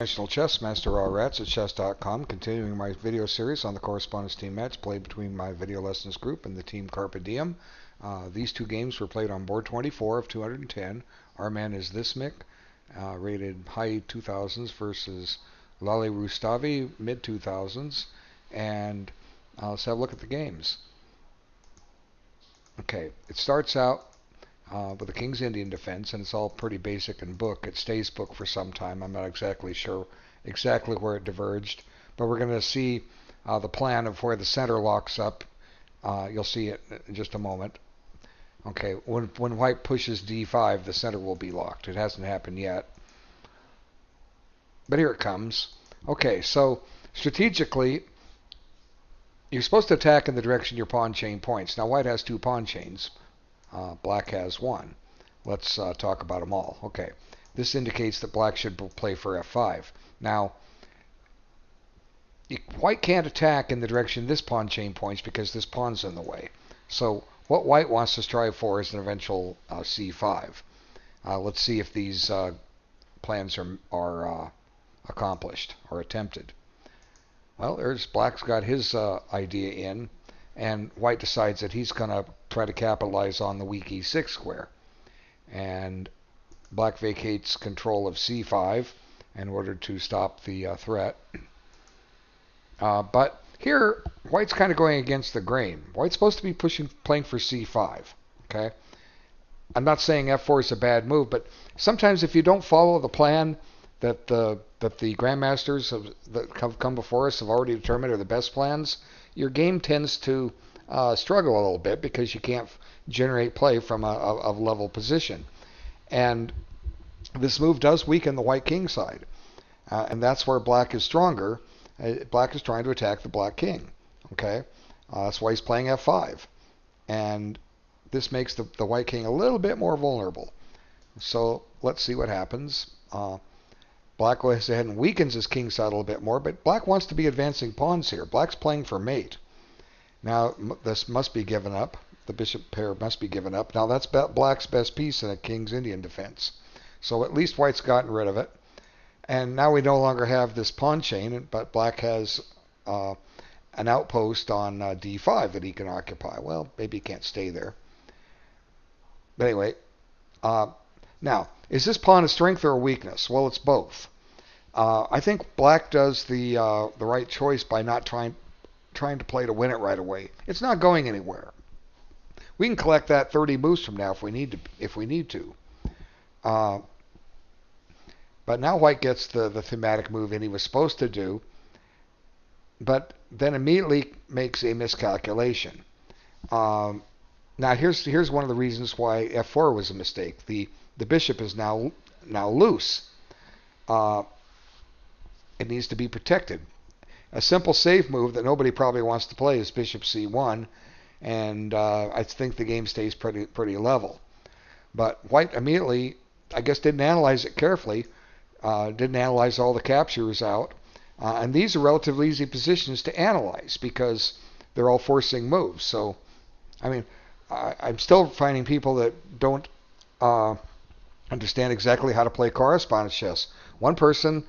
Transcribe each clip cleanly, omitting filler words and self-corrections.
International Chess Master Rats at chess.com, continuing my video series on the correspondence team match played between my video lessons group and the team CARPE DIEM. These two games were played on board 24 of 210. Our man is thismic, rated high 2000s versus Lali-Rustavi, mid 2000s. And let's have a look at the games. Okay, it starts out with the King's Indian defense, and it's all pretty basic in book. It stays book for some time. I'm not exactly sure exactly where it diverged, but we're going to see the plan of where the center locks up. You'll see it in just a moment. Okay, when white pushes d5, the center will be locked. It hasn't happened yet, but here it comes. Okay, so strategically, you're supposed to attack in the direction your pawn chain points. Now, white has two pawn chains. Black has one. Let's talk about them all. Okay, this indicates that black should play for f5. Now, white can't attack in the direction this pawn chain points because this pawn's in the way. So what white wants to strive for is an eventual c5. Let's see if these plans are accomplished or attempted. Well, there's black's got his idea in, and white decides that he's going to try to capitalize on the weak e6 square. And black vacates control of c5 in order to stop the threat. But here, white's kind of going against the grain. White's supposed to be playing for c5. Okay, I'm not saying f4 is a bad move, but sometimes if you don't follow the plan that the grandmasters that have come before us have already determined are the best plans, your game tends to struggle a little bit because you can't generate play from a level position. And this move does weaken the white king side. And that's where black is stronger. Black is trying to attack the black king. Okay, that's why he's playing f5. And this makes the white king a little bit more vulnerable. So let's see what happens. Black goes ahead and weakens his king side a little bit more, but black wants to be advancing pawns here. Black's playing for mate. Now, this must be given up. The bishop pair must be given up. Now, that's black's best piece in a King's Indian defense. So at least white's gotten rid of it. And now we no longer have this pawn chain, but black has an outpost on d5 that he can occupy. Well, maybe he can't stay there. But anyway, now, is this pawn a strength or a weakness? Well, it's both. I think black does the right choice by not trying to play to win it right away. It's not going anywhere. We can collect that 30 moves from now if we need to. But now white gets the thematic move in he was supposed to do, but then immediately makes a miscalculation. Now here's one of the reasons why f4 was a mistake. The bishop is now loose. It needs to be protected. A simple safe move that nobody probably wants to play is bishop c1, and I think the game stays pretty level. But white immediately, I guess, didn't analyze it carefully, didn't analyze all the captures out, and these are relatively easy positions to analyze because they're all forcing moves. So, I mean, I'm still finding people that don't understand exactly how to play correspondence chess. One person,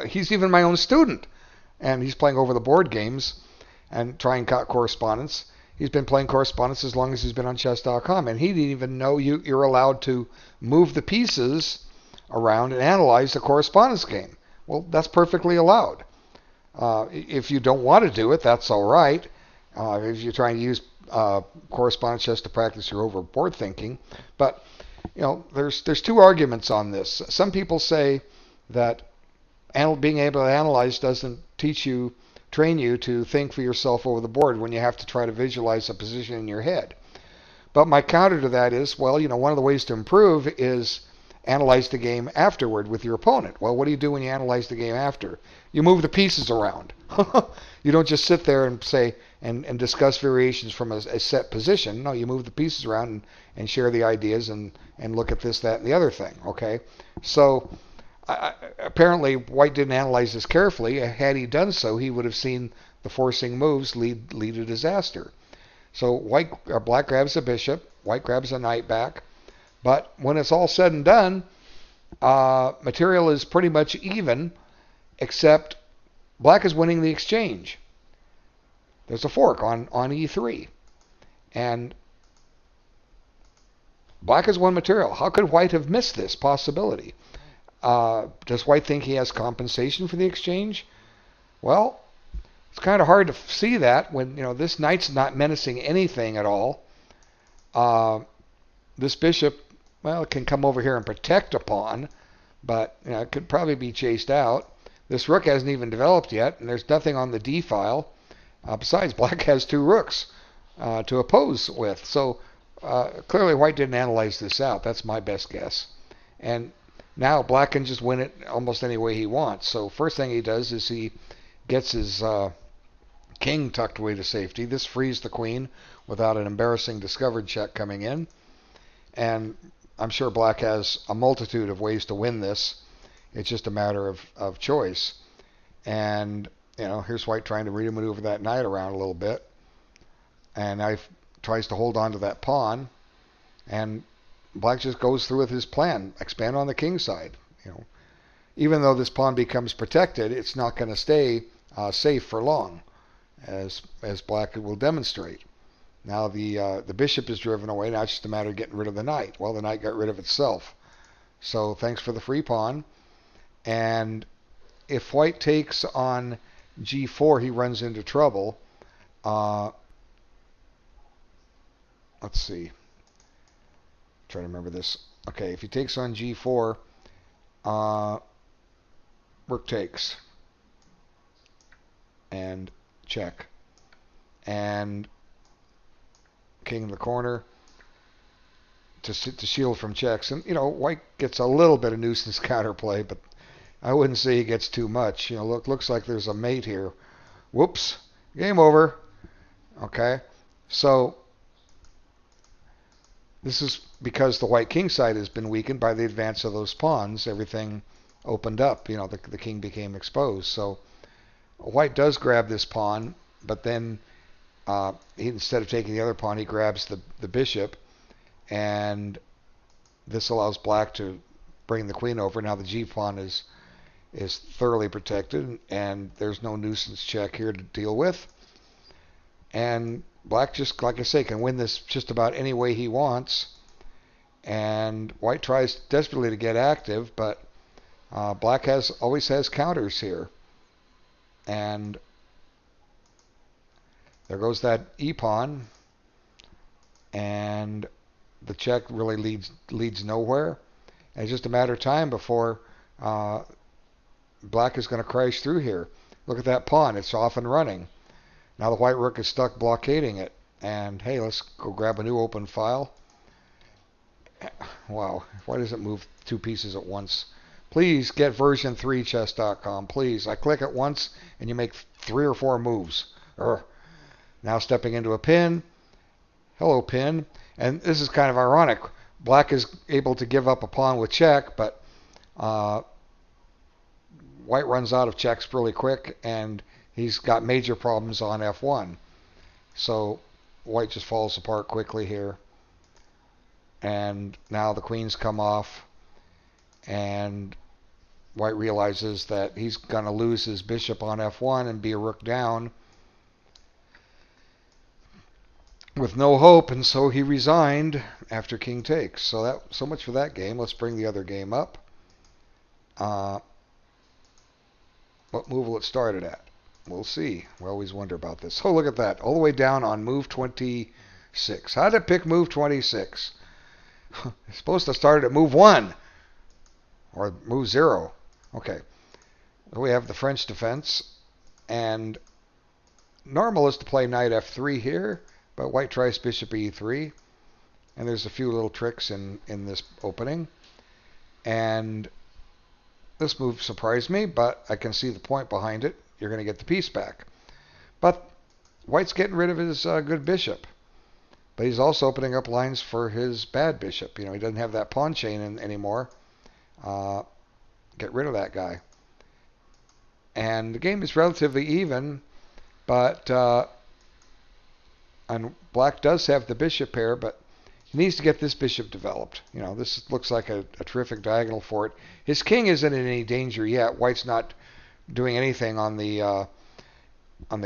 he's even my own student, and he's playing over the board games and trying correspondence. He's been playing correspondence as long as he's been on chess.com, and he didn't even know you're allowed to move the pieces around and analyze the correspondence game. Well, that's perfectly allowed. If you don't want to do it, that's all right. If you're trying to use correspondence chess to practice your overboard thinking. But you know, there's two arguments on this. Some people say that being able to analyze doesn't train you to think for yourself over the board when you have to try to visualize a position in your head. But my counter to that is, well, you know, one of the ways to improve is analyze the game afterward with your opponent. Well, what do you do when you analyze the game after? You move the pieces around. You don't just sit there and say and discuss variations from a set position. No, you move the pieces around and share the ideas and look at this, that, and the other thing. Okay, so apparently white didn't analyze this carefully. Had he done so, he would have seen the forcing moves lead to disaster. So black grabs a bishop, white grabs a knight back, but when it's all said and done, material is pretty much even. except black is winning the exchange. There's a fork on e3. And black has won material. How could white have missed this possibility? Does white think he has compensation for the exchange? Well, it's kind of hard to see that when this knight's not menacing anything at all. This bishop, well, it can come over here and protect a pawn, but it could probably be chased out. This rook hasn't even developed yet, and there's nothing on the d file. Besides, black has two rooks to oppose with. So clearly white didn't analyze this out. That's my best guess. And now black can just win it almost any way he wants. So first thing he does is he gets his king tucked away to safety. This frees the queen without an embarrassing discovered check coming in. And I'm sure black has a multitude of ways to win this. It's just a matter of choice. And here's white trying to remaneuver that knight around a little bit. And knight tries to hold on to that pawn. And black just goes through with his plan. Expand on the king side. Even though this pawn becomes protected, it's not going to stay safe for long, as black will demonstrate. Now the bishop is driven away. Now it's just a matter of getting rid of the knight. Well, the knight got rid of itself. So thanks for the free pawn. And if white takes on g4, he runs into trouble. Let's see. Try to remember this. Okay, if he takes on g4, rook takes. And check. And king in the corner to shield from checks. And, white gets a little bit of nuisance counterplay, but I wouldn't say he gets too much. Looks like there's a mate here. Whoops. Game over. Okay. So this is because the white king side has been weakened by the advance of those pawns. Everything opened up. The king became exposed. So white does grab this pawn, but then instead of taking the other pawn, he grabs the bishop, and this allows black to bring the queen over. Now the g pawn is thoroughly protected, and there's no nuisance check here to deal with. And black, just like I say, can win this just about any way he wants. And white tries desperately to get active, but black always has counters here. And there goes that e-pawn, and the check really leads nowhere. And it's just a matter of time before black is going to crash through here. Look at that pawn. It's off and running. Now the white rook is stuck blockading it. And hey, let's go grab a new open file. Wow, why does it move two pieces at once? Please get version3chess.com, please. I click it once and you make 3 or 4 moves. Now stepping into a pin. Hello, pin. And this is kind of ironic. Black is able to give up a pawn with check, but white runs out of checks really quick, and he's got major problems on f1. So white just falls apart quickly here. And now the queens come off, and white realizes that he's going to lose his bishop on f1 and be a rook down with no hope, and so he resigned after king takes. So much for that game. Let's bring the other game up. What move will it start it at? We'll see. We always wonder about this. Oh, look at that. All the way down on move 26. How did it pick move 26? It's supposed to start at move 1 or move 0. Okay. We have the French defense, and normal is to play knight f3 here, but white tries bishop e3, and there's a few little tricks in this opening. And this move surprised me, but I can see the point behind it. You're going to get the piece back. But white's getting rid of his good bishop. But he's also opening up lines for his bad bishop. He doesn't have that pawn chain anymore. Get rid of that guy. And the game is relatively even, but and black does have the bishop pair, but he needs to get this bishop developed. This looks like a terrific diagonal for it. His king isn't in any danger yet. White's not doing anything on the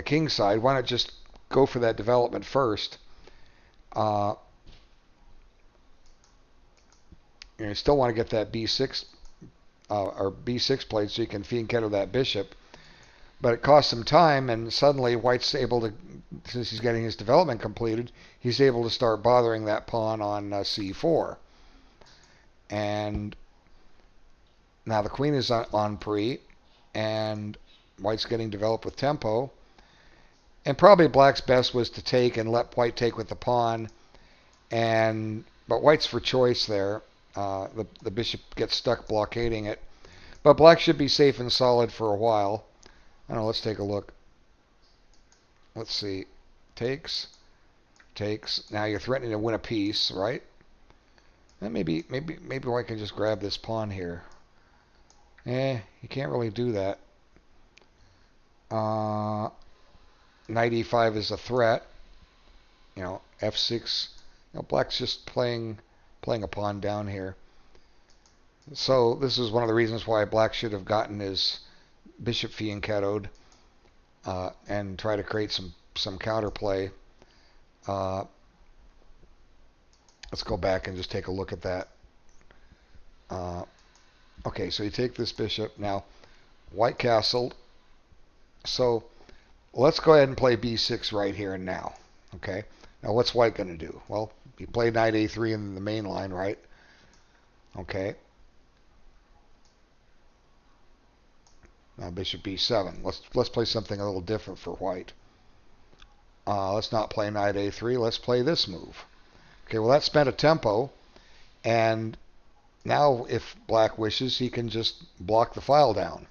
king side. Why not just go for that development first? You still want to get that b6 or b6 played so you can fianchetto that bishop. But it costs him time, and suddenly White's able to, since he's getting his development completed, he's able to start bothering that pawn on c4. And now the queen is on pre, and White's getting developed with tempo. And probably Black's best was to take and let White take with the pawn. But White's for choice there. The bishop gets stuck blockading it. But Black should be safe and solid for a while. I don't know, let's take a look. Let's see. Takes. Now you're threatening to win a piece, right? And maybe White can just grab this pawn here. You can't really do that. Knight e5 is a threat. F6. Black's just playing a pawn down here. So this is one of the reasons why Black should have gotten his bishop fianchettoed and try to create some counterplay. Let's go back and just take a look at that. Okay, so you take this bishop. Now, White castled. So let's go ahead and play b6 right here and now. Okay. Now what's White going to do? Well, he played knight a3 in the main line, right? Okay. Now bishop b7. Let's play something a little different for White. Let's not play knight a3. Let's play this move. Okay, well that spent a tempo, and now if Black wishes, he can just block the file down.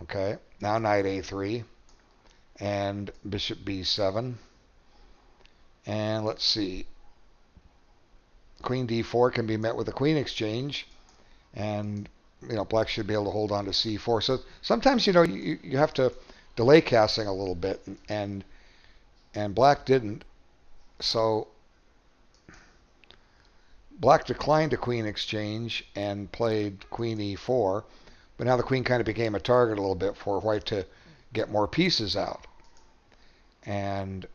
Okay, now knight a3 and bishop b7. And let's see. Queen d4 can be met with a queen exchange, and Black should be able to hold on to c4. So sometimes you have to delay casting a little bit, and Black didn't. So Black declined a queen exchange and played queen e4, but now the queen kind of became a target a little bit for White to get more pieces out. And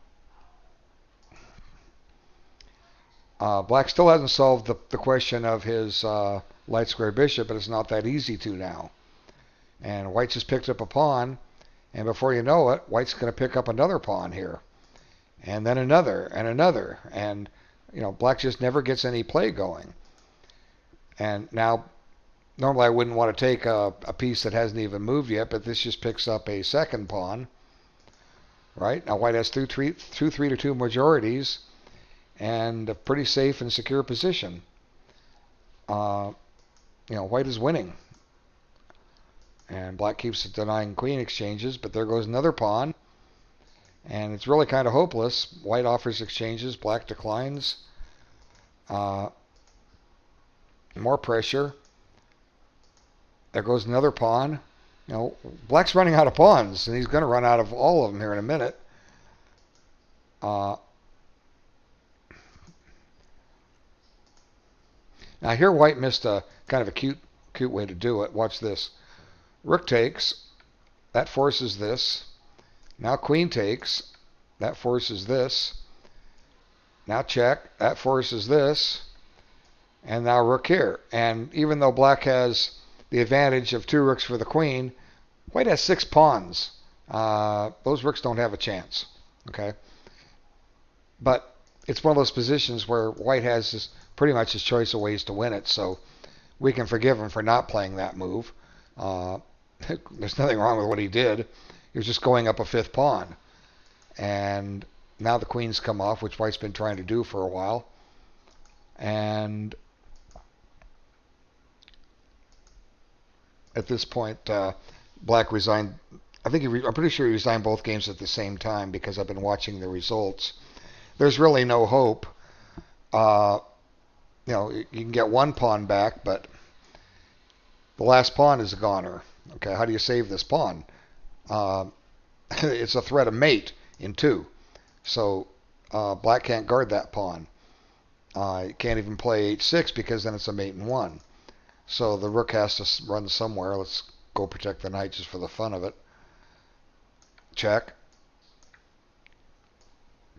Black still hasn't solved the question of his light square bishop, but it's not that easy to now. And White just picked up a pawn, and before you know it, White's going to pick up another pawn here, and then another, and another, and Black just never gets any play going. And now, normally I wouldn't want to take a piece that hasn't even moved yet, but this just picks up a second pawn. Right? Now White has two 3-2 majorities and a pretty safe and secure position. White is winning. And Black keeps denying queen exchanges, but there goes another pawn. And it's really kind of hopeless. White offers exchanges, Black declines. More pressure. There goes another pawn. Black's running out of pawns, and he's going to run out of all of them here in a minute. Now here White missed a kind of a cute way to do it. Watch this. Rook takes. That forces this. Now queen takes. That forces this. Now check. That forces this. And now rook here. And even though Black has the advantage of 2 rooks for the queen, White has 6 pawns. Those rooks don't have a chance. Okay? But it's one of those positions where White has pretty much his choice of ways to win it, so we can forgive him for not playing that move. There's nothing wrong with what he did. He was just going up a 5th pawn. And now the queen's come off, which White's been trying to do for a while. And at this point, Black resigned. I'm pretty sure he resigned both games at the same time because I've been watching the results. There's really no hope. You can get one pawn back, but the last pawn is a goner. Okay, how do you save this pawn? It's a threat of mate in 2. So Black can't guard that pawn. You can't even play h6 because then it's a mate in 1. So the rook has to run somewhere. Let's go protect the knight just for the fun of it. Check.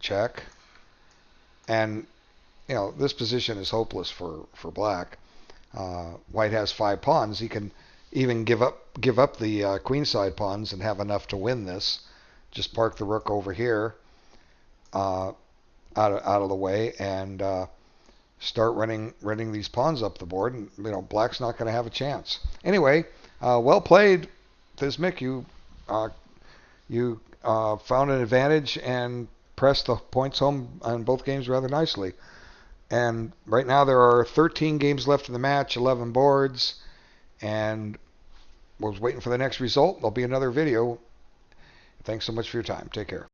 Check. And, you know, this position is hopeless for black. White has 5 pawns. He can even give up the queenside pawns and have enough to win this. Just park the rook over here, out of the way, and start running these pawns up the board. And you know, black's not going to have a chance. Anyway, well played, thismic. You found an advantage and pressed the points home on both games rather nicely. And right now there are 13 games left in the match, 11 boards, and we're waiting for the next result. There'll be another video. Thanks so much for your time. Take care.